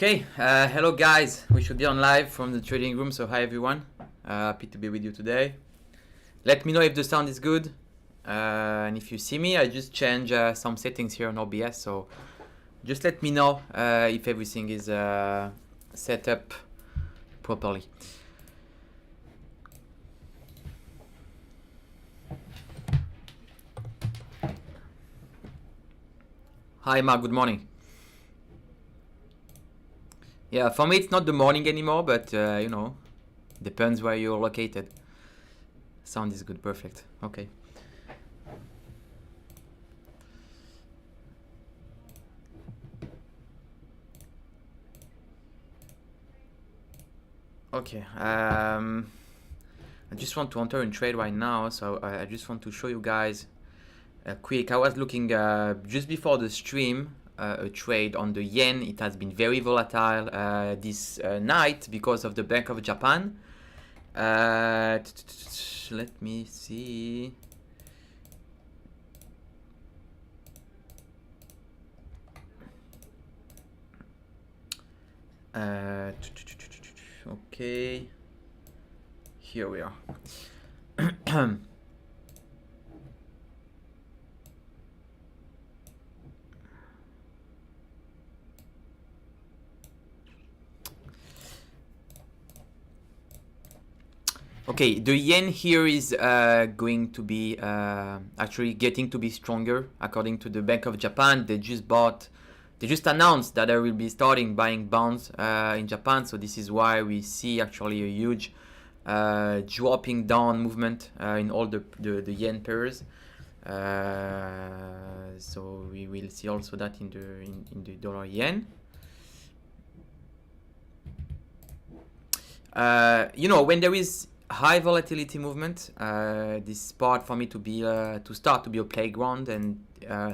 Okay, hello guys, we should be on live from the trading room, so hi everyone, happy to be with you today. Let me know if the sound is good, and if you see me, I just changed some settings here on OBS, so just let me know if everything is set up properly. Hi Mark, good morning. Yeah, for me it's not the morning anymore, but you know, depends where you're located. Sound is good, perfect. Okay. Okay. I just want to enter in trade right now, so I just want to show you guys quick. I was looking just before the stream a trade on the yen. It has been very volatile this night because of the Bank of Japan. Let me see. Okay, here we are. Okay, the yen here is going to be actually getting to be stronger according to the Bank of Japan. They just announced that they will be starting buying bonds in Japan, so this is why we see actually a huge dropping down movement in all the yen pairs. So we will see also that in the dollar yen. You know, when there is high volatility movement, this part for me to be to start to be a playground and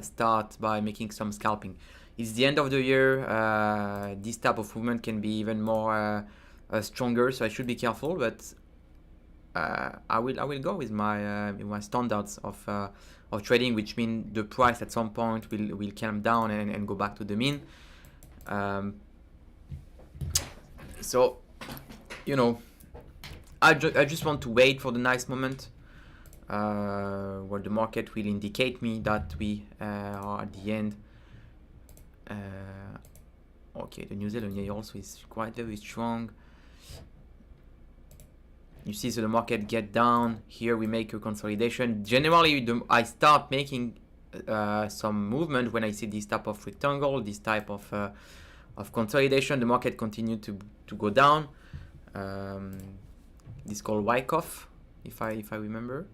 start by making some scalping. It's the end of the year. This type of movement can be even more stronger, so I should be careful. But I will go with my standards of trading, which means the price at some point will calm down and go back to the mean. So, you know, I just want to wait for the nice moment where the market will indicate me that we are at the end. Okay, the New Zealand yen also is quite very strong. You see, so the market get down. Here we make a consolidation. Generally, I start making some movement when I see this type of rectangle, this type of consolidation. The market continue to go down. This is called Wyckoff, if I remember.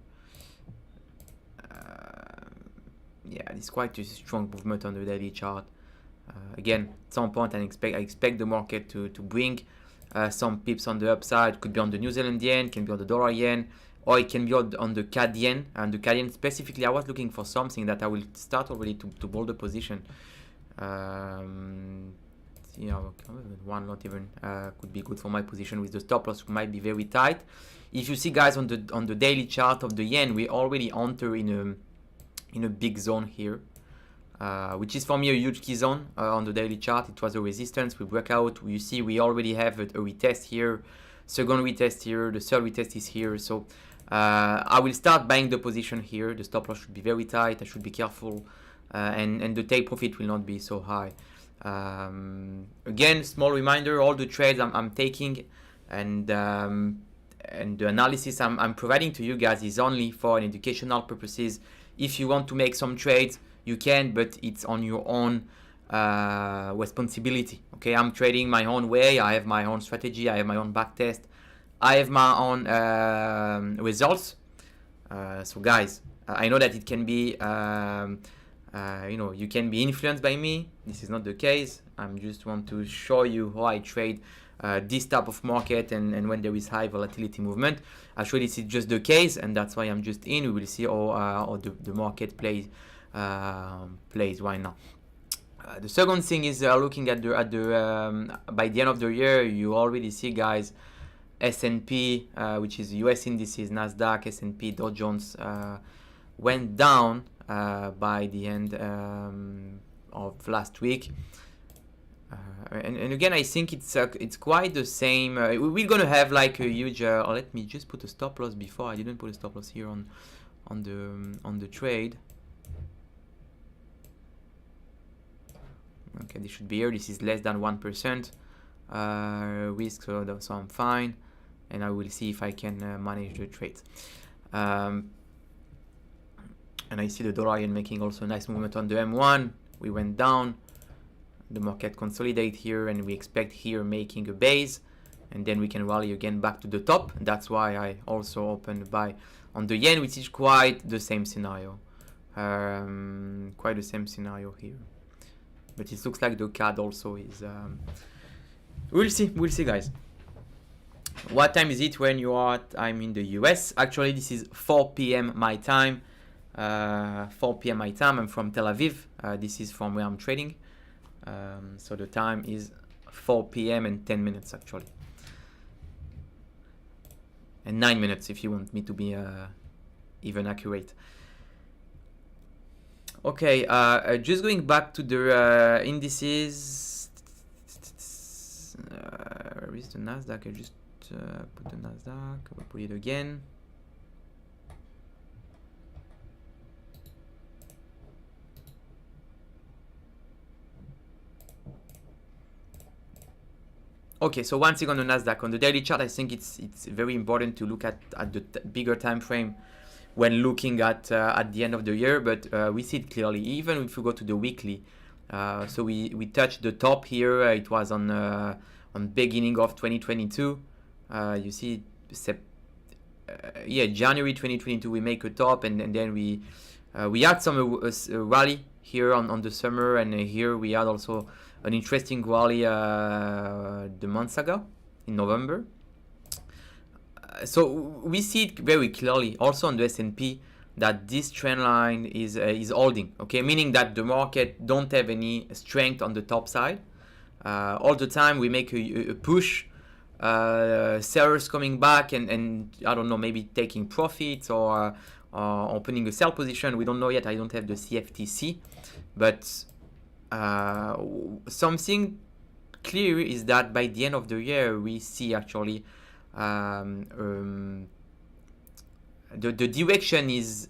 Yeah, it's quite a strong movement on the daily chart. Again, at some point I expect the market to bring some pips on the upside. Could be on the New Zealand yen, can be on the dollar yen, or it can be on the CAD yen. And the CAD yen specifically, I was looking for something that I will start already to hold the position. You know, one not even could be good for my position with the stop loss might be very tight. If you see, guys, on the daily chart of the yen, we already enter in a big zone here, which is for me a huge key zone on the daily chart. It was a resistance. We break out. You see, we already have a retest here, second retest here, the third retest is here. So I will start buying the position here. The stop loss should be very tight. I should be careful, and the take profit will not be so high. Again, small reminder: all the trades I'm taking and the analysis I'm providing to you guys is only for an educational purposes. If you want to make some trades, you can, but it's on your own responsibility. Okay, I'm trading my own way. I have my own strategy. I have my own backtest. I have my own results. So guys, I know that it can be you know, you can be influenced by me. This is not the case. I just want to show you how I trade this type of market and when there is high volatility movement. Actually, this is just the case, and that's why I'm just in. We will see how the market plays right now. The second thing is looking at the by the end of the year, you already see, guys, S&P, which is US indices, Nasdaq, S&P, Dow Jones went down by the end of last week. And again, I think it's quite the same. We're gonna have like a huge. Let me just put a stop loss before. I didn't put a stop loss here on the trade. Okay, this should be here. This is less than 1% risk, so I'm fine. And I will see if I can manage the trades. And I see the dollar yen making also a nice movement on the M1. We went down. The market consolidate here, and we expect here making a base, and then we can rally again back to the top. That's why I also opened buy on the yen, which is quite the same scenario. Quite the same scenario here. But it looks like the CAD also is. We'll see, guys. What time is it when you are? I'm in the US. Actually, this is 4 p.m. my time. 4 p.m. my time. I'm from Tel Aviv. This is from where I'm trading. So the time is 4 p.m. and 10 minutes actually. And 9 minutes if you want me to be even accurate. Okay, just going back to the indices. Where is the Nasdaq? I just put the Nasdaq. I will put it again. Okay, so one thing on the Nasdaq, on the daily chart, I think it's very important to look at the bigger time frame when looking at the end of the year. But we see it clearly, even if we go to the weekly. So we touched the top here. It was on beginning of 2022. You see, January 2022 we make a top, and then we had some rally here on the summer, and here we had also an interesting rally the months ago in November. So we see it very clearly also on the S&P that this trend line is holding, okay, meaning that the market don't have any strength on the top side. All the time we make a push, sellers coming back and I don't know, maybe taking profits or opening a sell position. We don't know yet. I don't have the CFTC, but something clear is that by the end of the year we see actually the direction is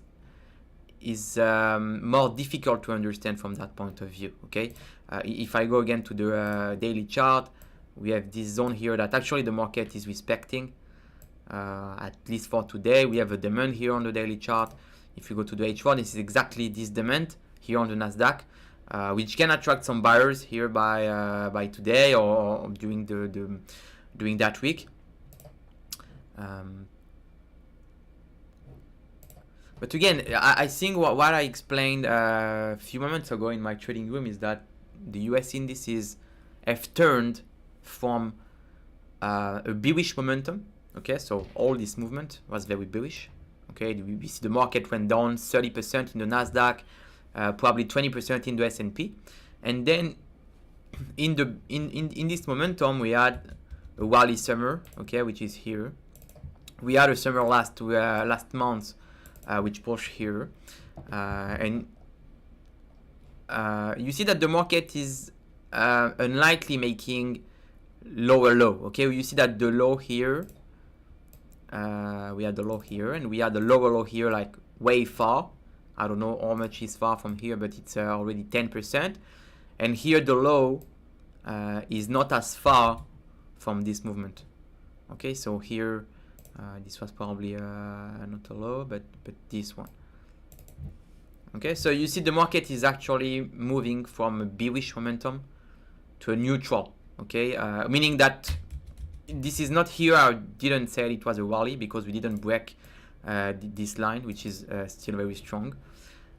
more difficult to understand from that point of view. Okay, if I go again to the daily chart, we have this zone here that actually the market is respecting, at least for today. We have a demand here on the daily chart. If you go to the H1, this is exactly this demand here on the Nasdaq, which can attract some buyers here by today or during during that week. But again, I think what I explained a few moments ago in my trading room is that the US indices have turned from a bearish momentum. Okay, so all this movement was very bearish. Okay, we see the market went down 30% in the Nasdaq, probably 20% in the S&P, and then in this momentum we had a rally summer. Okay, which is here. We had a summer last month, which pushed here, and you see that the market is unlikely making lower low. Okay, you see that the low here, we had the low here, and we had the lower low here, like way far. I don't know how much is far from here, but it's already 10%. And here the low is not as far from this movement. Okay, so here this was probably not a low, but this one. Okay, so you see the market is actually moving from a bearish momentum to a neutral. Okay, meaning that this is not here. I didn't say it was a rally because we didn't break this line, which is still very strong.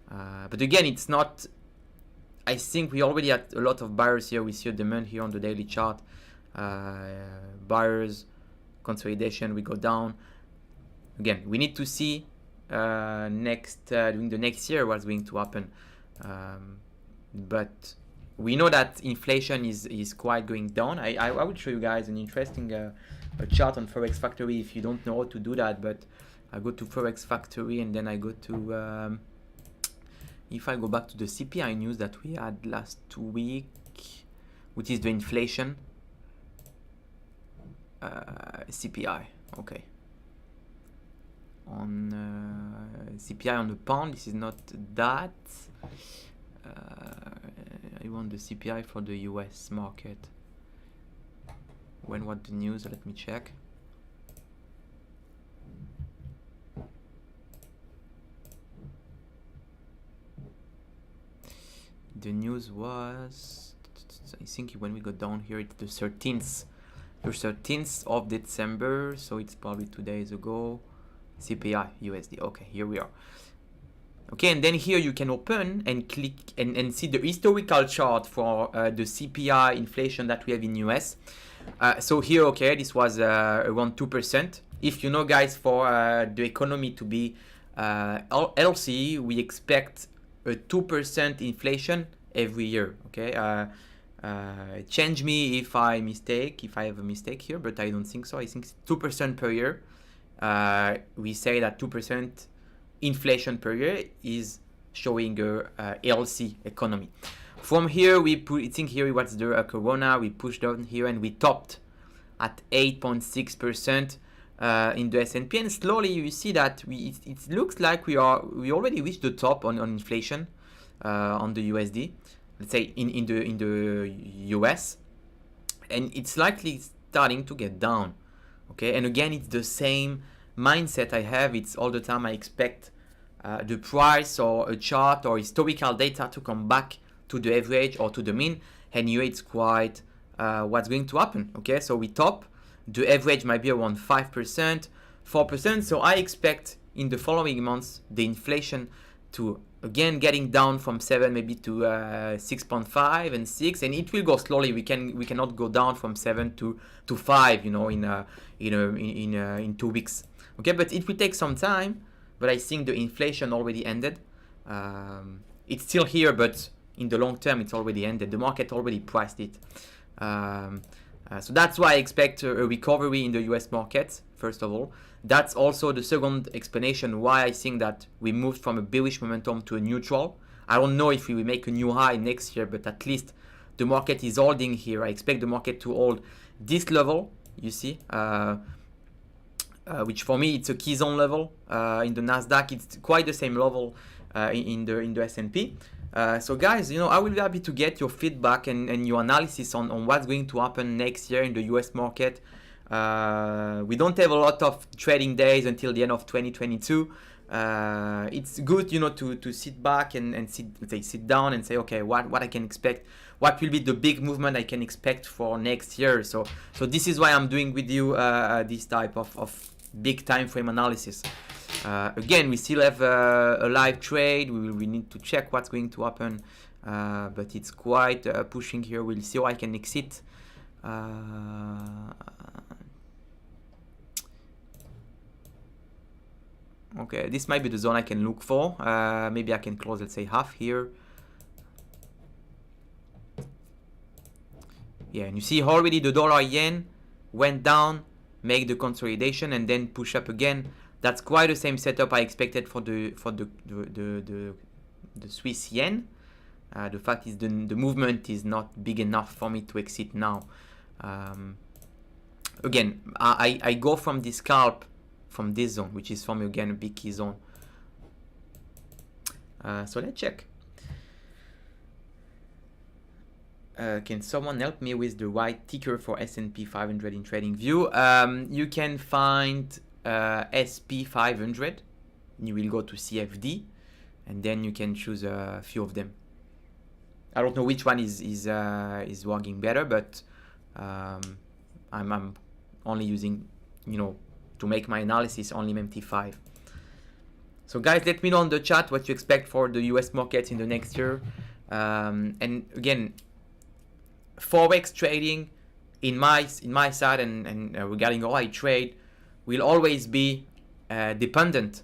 But again, it's not. I think we already had a lot of buyers here. We see a demand here on the daily chart. Buyers, consolidation, we go down. Again, we need to see during the next year what's going to happen. But we know that inflation is quite going down. I will show you guys an interesting a chart on Forex Factory if you don't know how to do that. But I go to Forex Factory and then I go to if I go back to the CPI news that we had last week. which is the inflation. CPI, okay. On CPI on the pound, this is not that. I want the CPI for the US market. When was the news? Let me check. The news was, I think when we go down here, it's the 13th. The 13th of December, so it's probably 2 days ago. CPI USD. Okay, here we are. Okay, and then here you can open and click and see the historical chart for the CPI inflation that we have in US. So here, okay, this was around 2%. If you know, guys, for the economy to be healthy, we expect a 2% inflation every year. Okay, change me if I have a mistake here, but I don't think so. I think it's 2% per year. We say that 2% inflation per year is showing a healthy economy. From here, I think here was the corona. We pushed down here and we topped at 8.6% in the S&P, and slowly you see that it looks like we already reached the top on inflation on the USD. Let's say in the US, and it's likely starting to get down. Okay, and again, it's the same mindset I have. It's all the time I expect the price or a chart or historical data to come back to the average or to the mean, and here it's quite what's going to happen. Okay, so we top, the average might be around 5%, 4%, so I expect in the following months the inflation to again getting down from 7 maybe to 6.5 and 6, and it will go slowly. We cannot go down from 7 to 5, you know, in 2 weeks. Okay, but it will take some time. But I think the inflation already ended. It's still here, but in the long term, it's already ended. The market already priced it. So that's why I expect a recovery in the US market, first of all. That's also the second explanation why I think that we moved from a bearish momentum to a neutral. I don't know if we will make a new high next year, but at least the market is holding here. I expect the market to hold this level, you see, which for me, it's a key zone level. In the Nasdaq, it's quite the same level in the S&P. So guys, you know, I will be happy to get your feedback and your analysis on what's going to happen next year in the US market. We don't have a lot of trading days until the end of 2022. It's good, you know, to sit back and sit down and say, okay, what I can expect, what will be the big movement I can expect for next year. So this is why I'm doing with you this type of big time frame analysis. Again, we still have a live trade. We need to check what's going to happen, but it's quite pushing here. We'll see how I can exit. Okay, this might be the zone I can look for. Maybe I can close, let's say, half here. Yeah, and you see already the dollar yen went down, make the consolidation, and then push up again. That's quite the same setup I expected for the Swiss yen. The fact is the movement is not big enough for me to exit now. Again, I go from this scalp from this zone, which is for me again a big key zone. So let's check. Can someone help me with the right ticker for S&P 500 in TradingView? You can find SP 500. You will go to CFD, and then you can choose a few of them. I don't know which one is working better, but I'm only using, you know, to make my analysis only MT5. So guys, let me know in the chat what you expect for the US market in the next year. And again, Forex trading in my side and regarding how I trade will always be dependent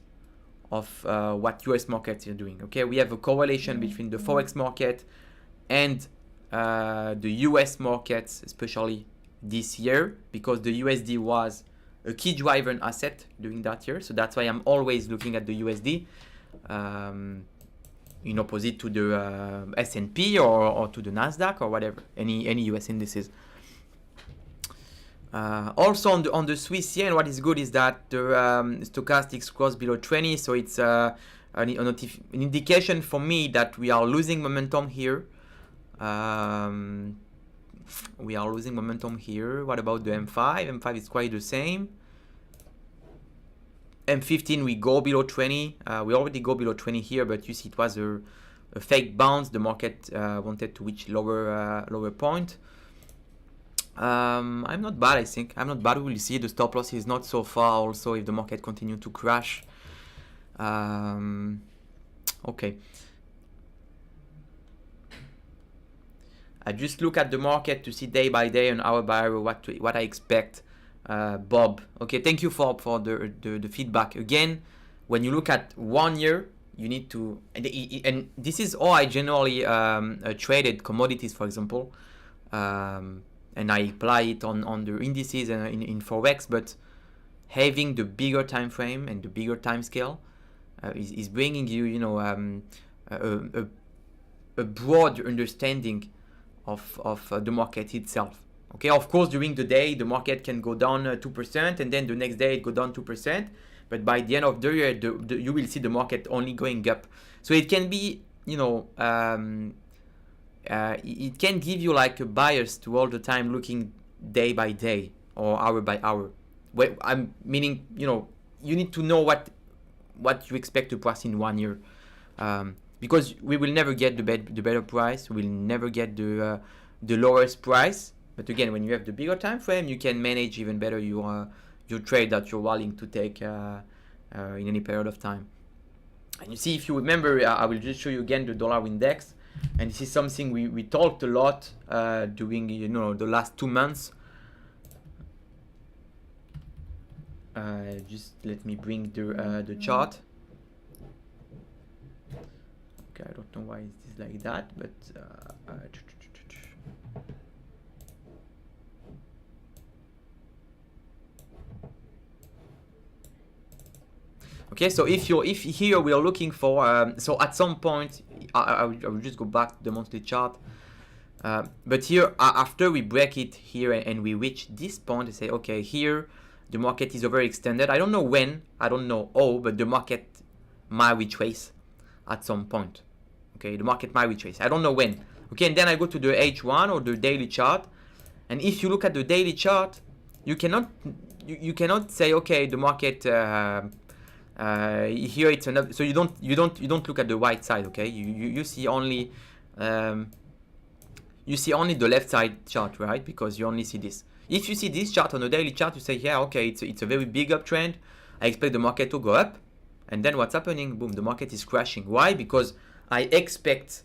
of what US markets are doing. Okay, we have a correlation between the Forex market and the US markets, especially this year, because the USD was a key driver and asset during that year. So that's why I'm always looking at the USD. in opposite to the S&P or to the Nasdaq or whatever, any US indices. Also on the Swiss yen, what is good is that the stochastics cross below 20, so it's an indication for me that we are losing momentum here. We are losing momentum here. What about the M5? M5 is quite the same. M15 we go below 20. We already go below 20 here, but you see it was a fake bounce. The market wanted to reach lower point. I'm not bad, I think. I'm not bad. We'll see. The stop loss is not so far also if the market continue to crash. Okay. I just look at the market to see day by day and hour by hour what I expect. Bob, okay, thank you for the feedback. Again, when you look at 1 year, you need to, and this is how I generally traded commodities, for example, and I apply it on the indices and in Forex, but having the bigger time frame and the bigger time scale is bringing you, you know, a broad understanding of the market itself. Okay, of course, during the day, the market can go down 2%, and then the next day it go down 2%. But by the end of the year, you will see the market only going up. So it can be, you know, it can give you like a bias to all the time looking day by day or hour by hour. I'm meaning, you know, you need to know what you expect to price in 1 year, because we will never get the better price. We'll never get the lowest price. But again, when you have the bigger time frame, you can manage even better your trade that you're willing to take in any period of time. And you see, if you remember, I will just show you again the dollar index. And this is something we talked a lot during, you know, the last 2 months. Just let me bring the chart. Okay, I don't know why it's like that, but okay, so if here we are looking for, so at some point, I will just go back to the monthly chart. But here, after we break it here and we reach this point, I say, okay, here the market is overextended. I don't know when, I don't know how, but the market might retrace at some point. Okay, the market might retrace. I don't know when. Okay, and then I go to the H1 or the daily chart, and if you look at the daily chart, you cannot say, okay, the market. Here it's another, so you don't look at the right side. Okay, you see only the left side chart, right? Because you only see this. If you see this chart on the daily chart, you say, yeah, okay, it's a very big uptrend. I expect the market to go up, and then what's happening? Boom, the market is crashing. Why? Because I expect,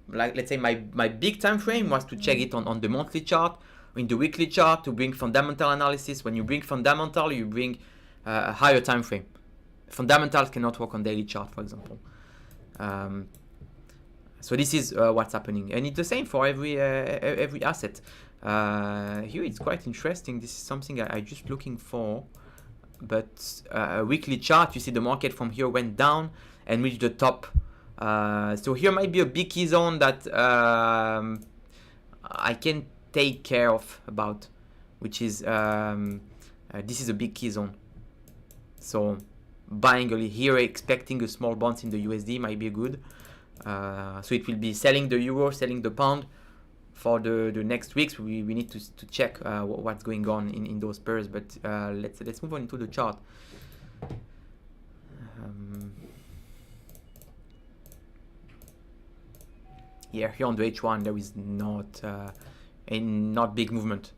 like, let's say my big time frame was to check it on the monthly chart, in the weekly chart, to bring fundamental analysis. When you bring fundamental, you bring a higher time frame. Fundamentals cannot work on daily chart, for example. So this is what's happening, and it's the same for every asset. Here it's quite interesting. This is something I just looking for, but a weekly chart, you see the market from here went down and reached the top. So here might be a big key zone that I can take care of about, which is this is a big key zone. So buying early here, expecting a small bounce in the USD might be good. So it will be selling the euro, selling the pound for the next weeks. We need to check what's going on in those pairs. But let's move on into the chart. Yeah, here on the H1 there is not big movement.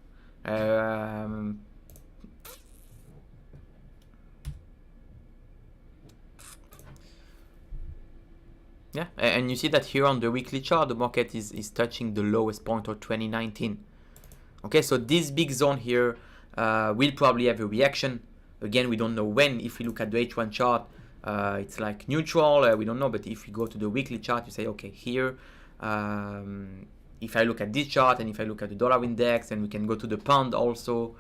Yeah, and you see that here on the weekly chart, the market is touching the lowest point of 2019. Okay, so this big zone here will probably have a reaction. Again, we don't know when. If we look at the H1 chart, it's like neutral. We don't know, but if you go to the weekly chart, you say, okay, here, if I look at this chart and if I look at the dollar index, and we can go to the pound also,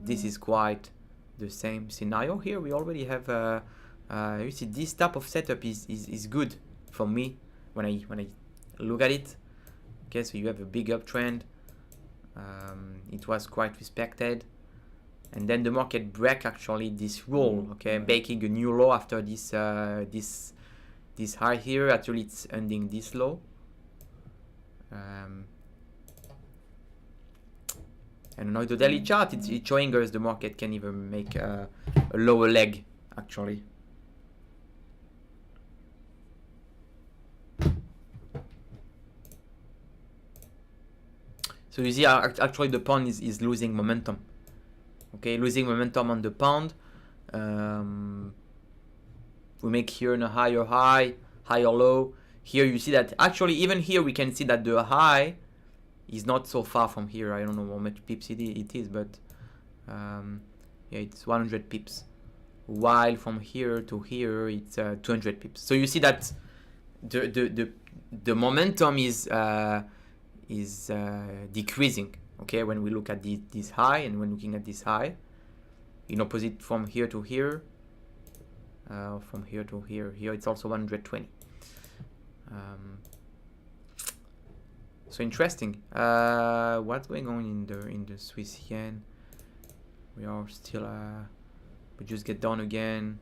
this is quite the same scenario here. We already have you see, this type of setup is good. for me when I look at it. Okay, so you have a big uptrend. It was quite respected, and then the market break actually this roll. Okay, making a new low after this this high here. Actually, it's ending this low. And now the daily chart, it's showing us the market can even make a lower leg actually. So you see actually the pound is losing momentum. Okay, losing momentum on the pound. We make here a higher high, higher low. Here you see that actually even here we can see that the high is not so far from here. I don't know how much pips it is, but yeah, it's 100 pips. While from here to here it's 200 pips. So you see that the momentum is decreasing. Okay, when we look at this high and when looking at this high, in opposite from here to here, from here to here. Here it's also 120. So interesting. What's going on in the Swiss yen? We are still we just get down again.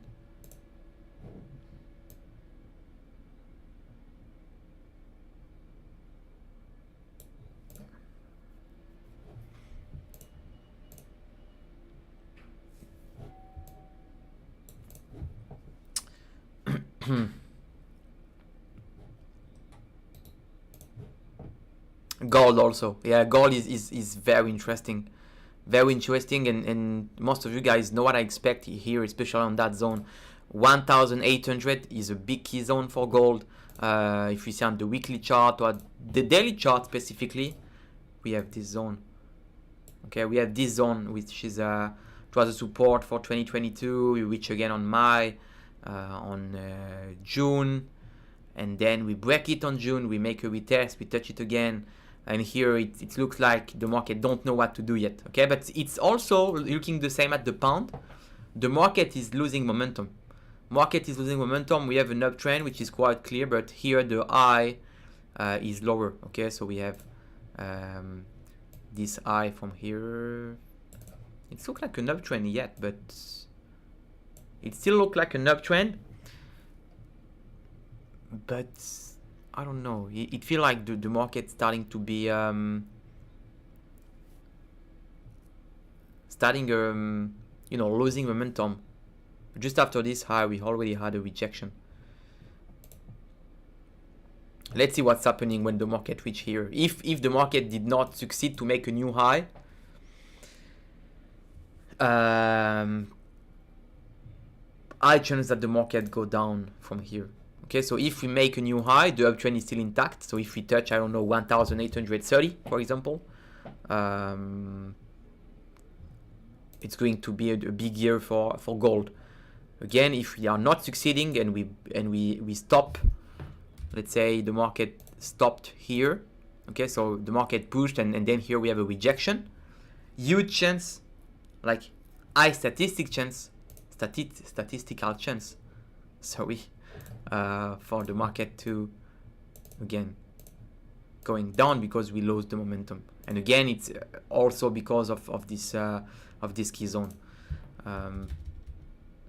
Gold also, yeah, gold is very interesting, and most of you guys know what I expect here, especially on that zone. 1800 is a big key zone for gold. If we see on the weekly chart or the daily chart specifically, we have this zone. Okay, we have this zone which is it was a support for 2022. We reach again on June, and then we break it on June. We make a retest, we touch it again. And here it looks like the market don't know what to do yet. Okay, but it's also looking the same at the pound. The market is losing momentum. We have an uptrend which is quite clear, but here the high is lower. Okay, so we have this high from here. It looks like an uptrend yet, but it still looks like an uptrend. But I don't know. It feels like the market starting to be losing momentum. Just after this high, we already had a rejection. Let's see what's happening when the market reach here. If the market did not succeed to make a new high, high chance that the market go down from here. Okay, so if we make a new high, the uptrend is still intact. So if we touch, I don't know, 1830, for example, it's going to be a big year for gold. Again, if we are not succeeding and we stop, let's say the market stopped here. Okay, so the market pushed and then here we have a rejection. Huge chance, like high statistical chance, sorry, for the market to again going down because we lost the momentum. And again, it's also because of this key zone.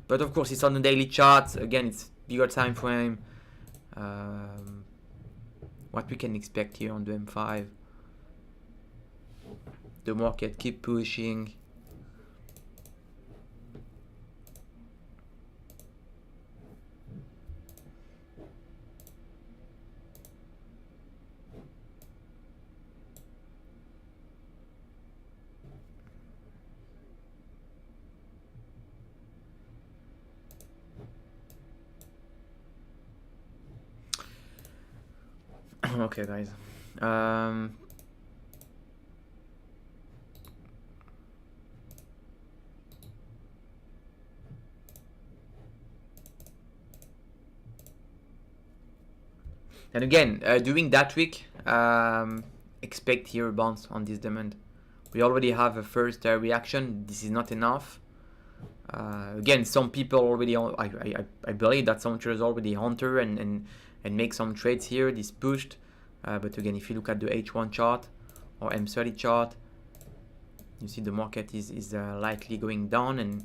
But of course, it's on the daily chart. Again, it's bigger time frame. What we can expect here on the M5? The market keep pushing. Okay, guys. And again, during that week, expect here a bounce on this demand. We already have a first reaction. This is not enough. Again, some people already, I believe that some traders already enter and make some trades here. This pushed, but again, if you look at the H1 chart or M30 chart, you see the market is likely going down and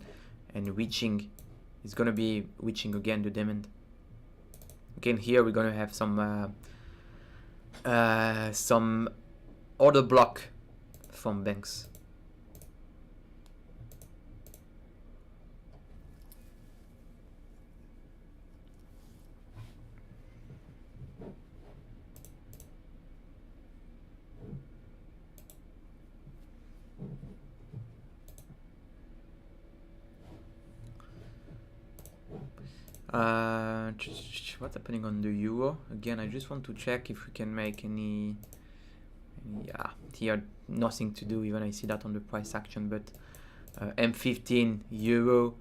reaching. It's gonna be reaching again the demand. Again, here we're gonna have some order block from banks. What's happening on the euro? Again, I just want to check if we can make any yeah, here nothing to do, even I see that on the price action, but M15 euro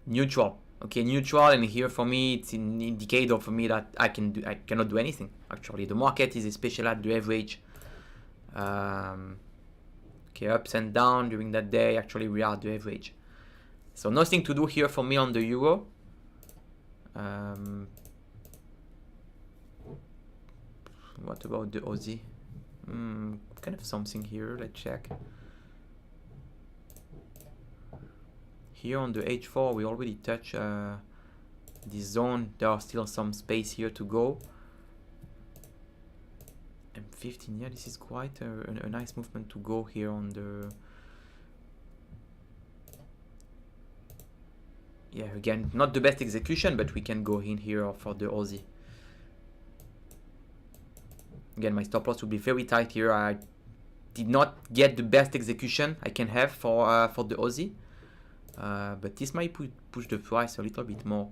neutral. Okay, neutral, and here for me it's an indicator for me that I cannot do anything. Actually, the market is especially at the average. Okay, ups and down during that day. Actually, we are at the average, so nothing to do here for me on the euro. What about the Aussie? Kind of something here. Let's check. Here on the H4, we already touched this zone. There are still some space here to go. M15, yeah, this is quite a nice movement to go here on the. Yeah, again, not the best execution, but we can go in here for the Aussie. Again, my stop loss will be very tight here. I did not get the best execution I can have for the Aussie, but this might push the price a little bit more.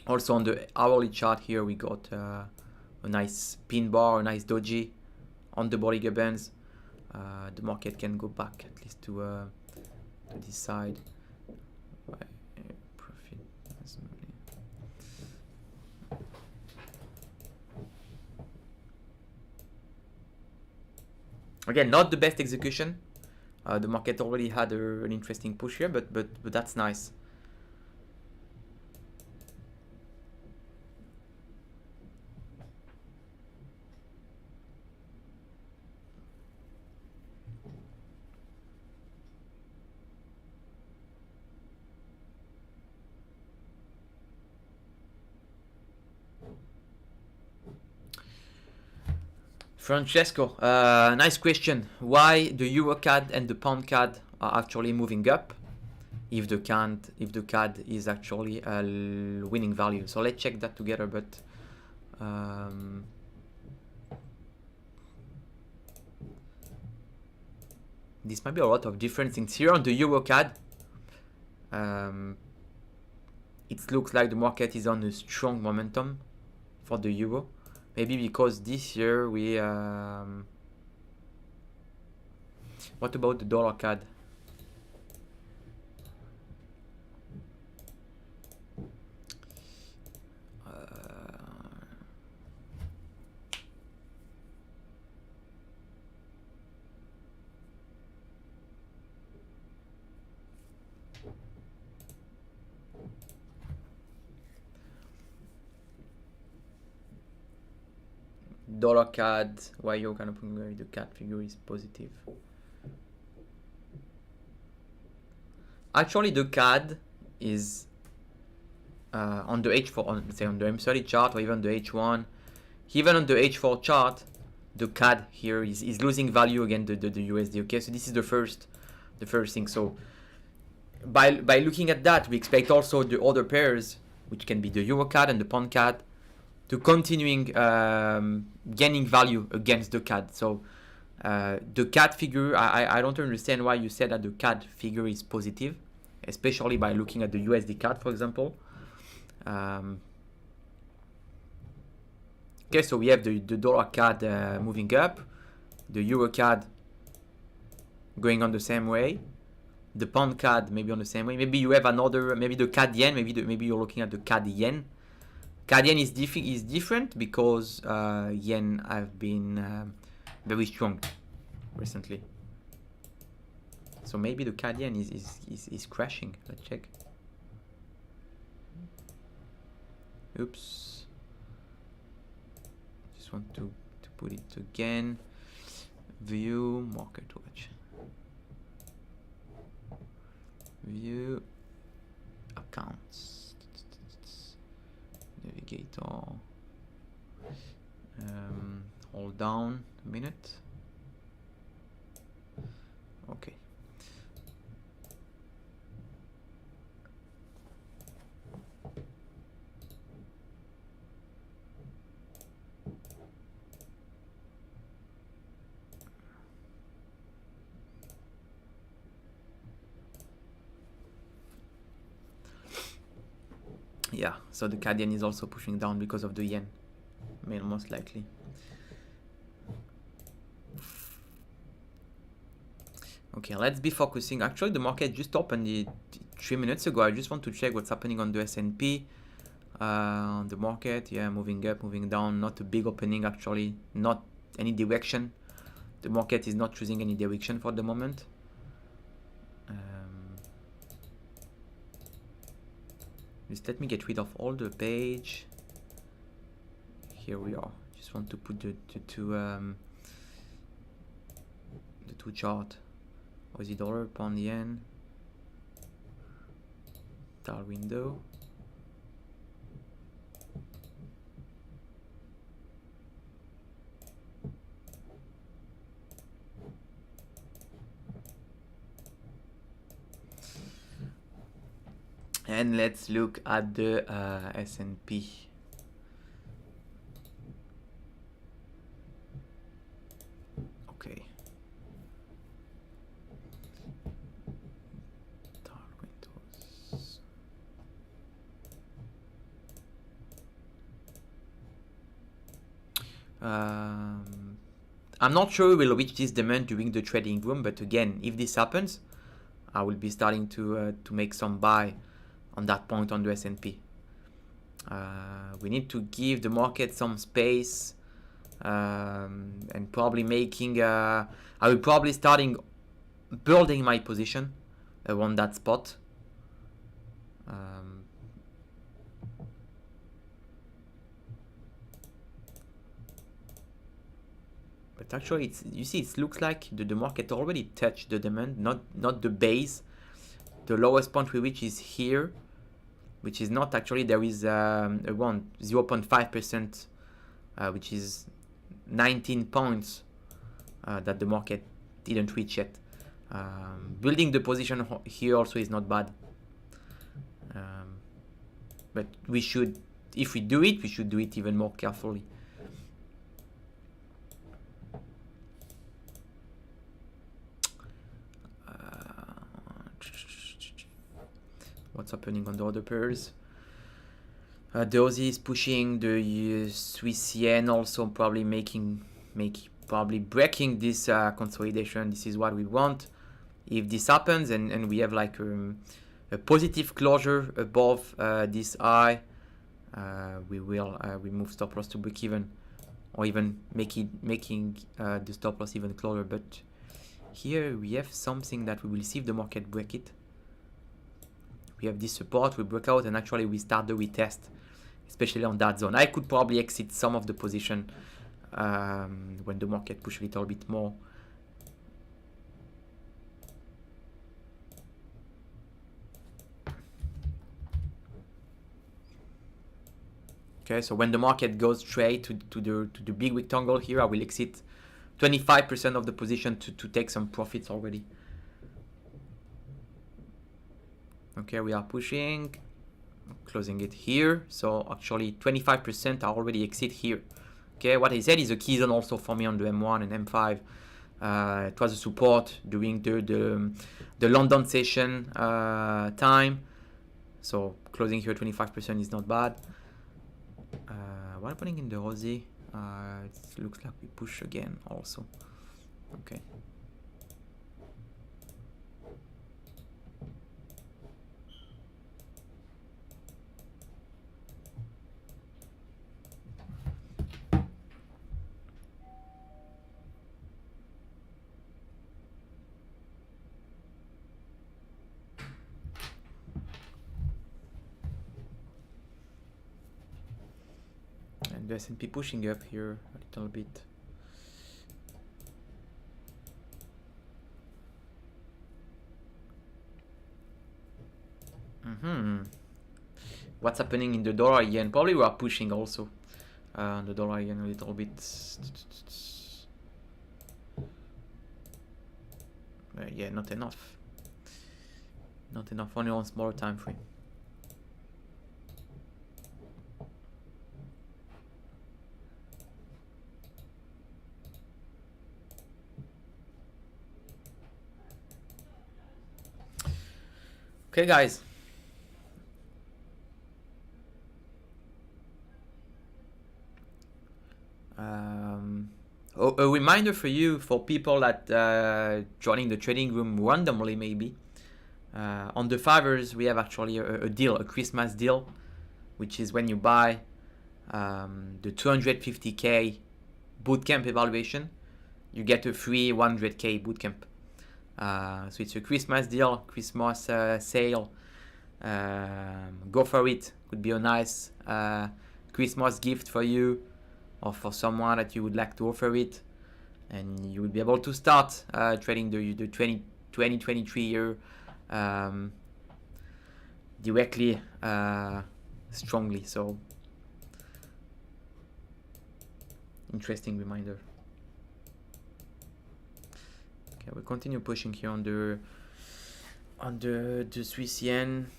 Also on the hourly chart here, we got a nice pin bar, a nice doji on the Bollinger Bands. The market can go back at least to this side. Profit. Again, not the best execution. The market already had an interesting push here, but that's nice. Francesco, nice question. Why the Euro CAD and the Pound CAD are actually moving up if the CAD is actually a winning value? So let's check that together. But this might be a lot of different things here on the Euro CAD. It looks like the market is on a strong momentum for the euro. Maybe because this year we what about the dollar CAD? Dollar CAD, why you're kind of putting the CAD figure is positive. Actually, the CAD is on the H4, let's say on the M30 chart or even the H1, even on the H4 chart, the CAD here is losing value against the USD. Okay, so this is the first thing. So by looking at that, we expect also the other pairs, which can be the Euro CAD and the Pound CAD, to continuing gaining value against the CAD. So the CAD figure, I don't understand why you said that the CAD figure is positive, especially by looking at the USD CAD, for example. Okay, so we have the dollar CAD moving up, the Euro CAD going on the same way, the Pound CAD maybe on the same way. Maybe you have another, maybe the CAD yen, maybe you're looking at the CAD yen. CAD yen is different because yen have been very strong recently. So maybe the Canadian is crashing. Let's check. Oops. Just want to put it again. View market watch. View accounts. Navigator. Hold down a minute. Okay. Yeah, so the Canadian is also pushing down because of the yen, most likely. Okay, let's be focusing. Actually, the market just opened 3 minutes ago. I just want to check what's happening on the S&P. The market, yeah, moving up, moving down. Not a big opening, actually. Not any direction. The market is not choosing any direction for the moment. Just let me get rid of all the page. Here we are. Just want to put the two chart. Aussie dollar, pound yen, TAR window. And let's look at the S&P. Okay. TAR windows. I'm not sure we will reach this demand during the trading room, but again, if this happens, I will be starting to make some buy on that point on the S&P. We need to give the market some space, and probably making I will probably starting building my position around that spot. But actually, you see, it looks like the market already touched the demand, not the base. The lowest point we reach is here, which is not actually, there is around 0.5%, which is 19 points that the market didn't reach yet. Building the position here also is not bad. But we should, if we do it, we should do it even more carefully. What's happening on the other pairs? The Aussie is pushing, the Swiss yen also probably probably breaking this consolidation. This is what we want. If this happens and we have like a positive closure above this high, we will remove stop loss to break even, or even making the stop loss even closer. But here we have something that we will see if the market break it. We have this support, we break out, and actually we start the retest, especially on that zone. I could probably exit some of the position when the market push a little bit more. Okay, so when the market goes straight to the big rectangle here, I will exit 25% of the position to take some profits already. Okay, we are pushing, closing it here. So actually 25% are already exit here. Okay, what I said is a key zone also for me on the M1 and M5. It was a support during the London session time. So closing here 25% is not bad. What happening in the Aussie? It looks like we push again also. Okay. the S&P pushing up here a little bit. What's happening in the dollar yen? Probably we are pushing also the dollar yen a little bit. Yeah, not enough. Not enough. Only on smaller time frame. Okay, guys. A reminder for you, for people that joining the trading room randomly maybe. On the 5ers, we have actually a deal, a Christmas deal, which is when you buy the 250k bootcamp evaluation, you get a free 100k bootcamp. So it's a Christmas deal, Christmas sale. Go for it. Could be a nice Christmas gift for you or for someone that you would like to offer it, and you will be able to start trading the 2023 year directly, strongly. So interesting reminder. Okay, we continue pushing here on the Swiss yen.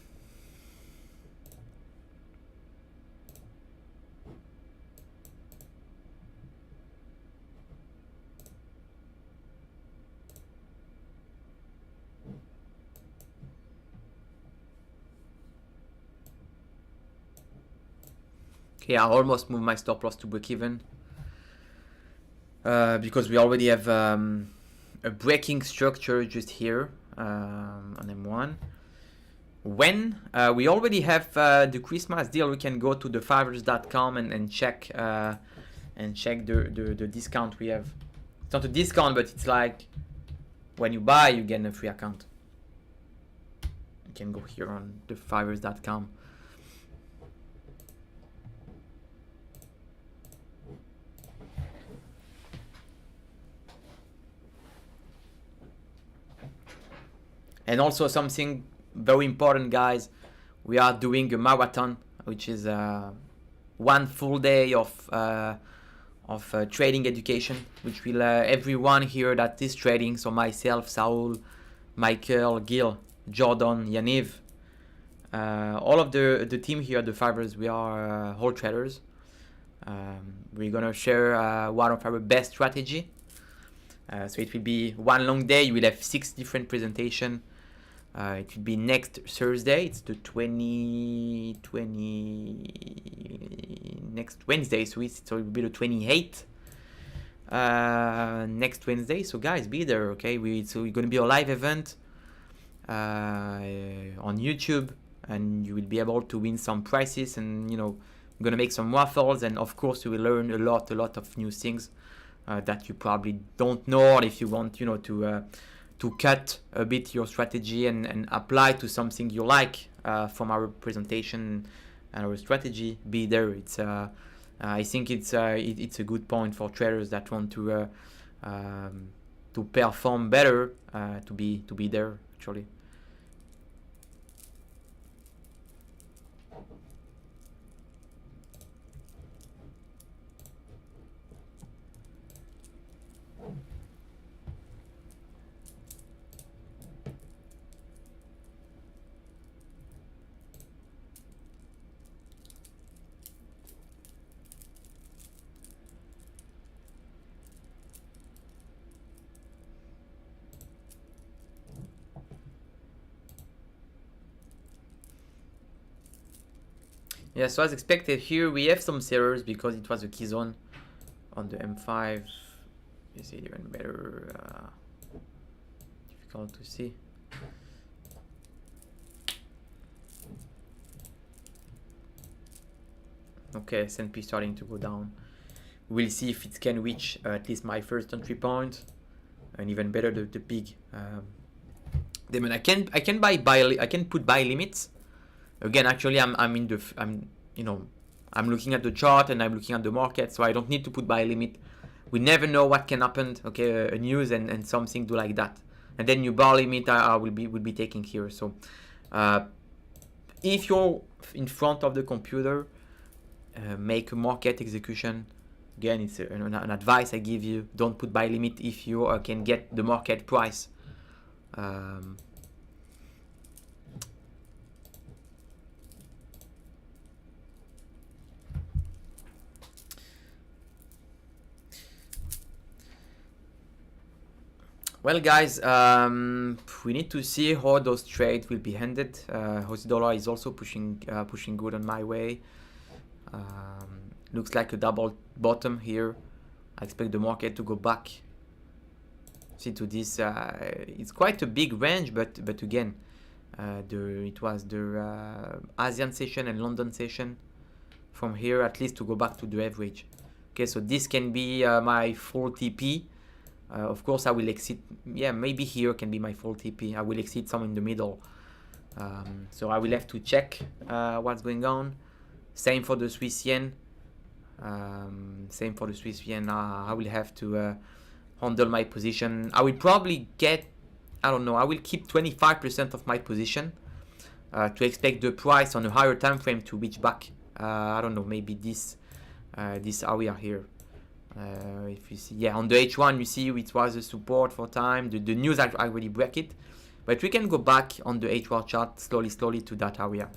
Okay, I almost moved my stop loss to break even because we already have a breaking structure just here on M1. When we already have the Christmas deal, we can go to the5ers.com and check the discount we have. It's not a discount, but it's like when you buy, you get a free account. You can go here on the5ers.com. And also something very important, guys, we are doing a marathon, which is one full day of trading education, which will everyone here that is trading, so myself, Saul, Michael, Gil, Jordan, Yaniv, all of the team here at the 5ers, we are whole traders. We're gonna share one of our best strategy. So it will be one long day. You will have 6 different presentations. It will be next Thursday. It's the 20 next Wednesday, so it will be the 28th next Wednesday. So guys, be there, okay? So we're gonna be a live event on YouTube, and you will be able to win some prizes, and I'm gonna make some waffles, and of course you will learn a lot of new things that you probably don't know, or if you want to cut a bit your strategy and apply to something you like from our presentation and our strategy, be there. It's I think it's a good point for traders that want to perform better, to be there actually. Yeah, so as expected here, we have some sellers because it was a key zone on the M5. You see it even better. Difficult to see. Okay, S&P starting to go down. We'll see if it can reach at least my first entry point, and even better the big. Then I can put buy limits. Again, actually, I'm I'm looking at the chart and I'm looking at the market, so I don't need to put buy limit. We never know what can happen. Okay, a news and something do like that, and then your bar limit I will be taking here. So if you're in front of the computer, make a market execution. Again, it's an advice I give you. Don't put buy limit if you can get the market price. Well, guys, we need to see how those trades will be ended. Aussie dollar is also pushing good on my way. Looks like a double bottom here. I expect the market to go back. See to this. It's quite a big range, but again, it was the Asian session and London session. From here, at least to go back to the average. Okay, so this can be my full TP. Of course, I will exit. Yeah, maybe here can be my full TP. I will exit some in the middle. So I will have to check what's going on. Same for the Swiss yen. I will have to handle my position. I will probably get, I don't know, I will keep 25% of my position to expect the price on a higher time frame to reach back. I don't know, maybe this area here. If you see, yeah, on the H1 you see it was a support for time. The news already break it, but we can go back on the H1 chart slowly to that area.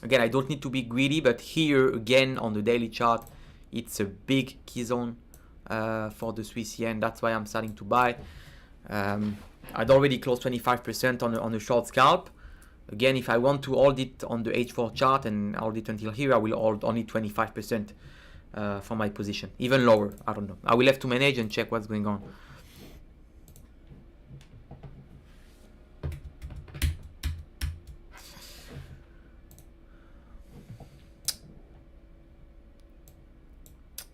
Again, I don't need to be greedy, but here again on the daily chart, it's a big key zone for the Swiss yen. That's why I'm starting to buy. I'd already closed 25% on a short scalp. Again, if I want to hold it on the H4 chart and hold it until here, I will hold only 25% for my position. Even lower, I don't know. I will have to manage and check what's going on.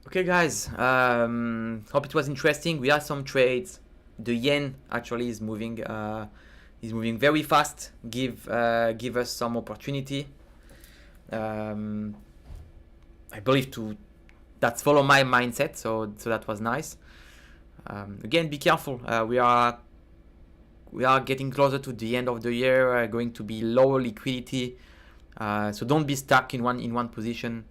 Okay, guys, hope it was interesting. We had some trades. The yen actually is moving very fast. Give us some opportunity. I believe that's follow my mindset. So that was nice. Again, be careful. We are getting closer to the end of the year. Going to be lower liquidity. So don't be stuck in one position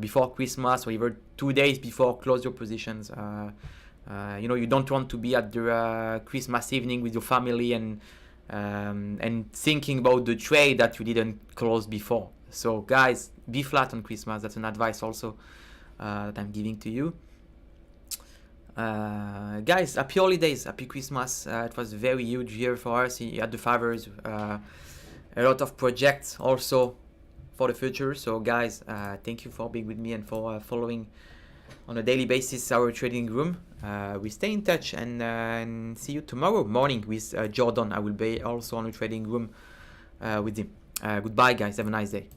before Christmas or even 2 days before. Close your positions. You don't want to be at the Christmas evening with your family and thinking about the trade that you didn't close before. So guys, be flat on Christmas. That's an advice also that I'm giving to you. Guys, happy holidays, happy Christmas. It was a very huge year for us at the 5ers. A lot of projects also for the future. So guys, thank you for being with me and for following on a daily basis our trading room. We stay in touch and see you tomorrow morning with Jordan. I will be also on a trading room with him. Goodbye guys, have a nice day.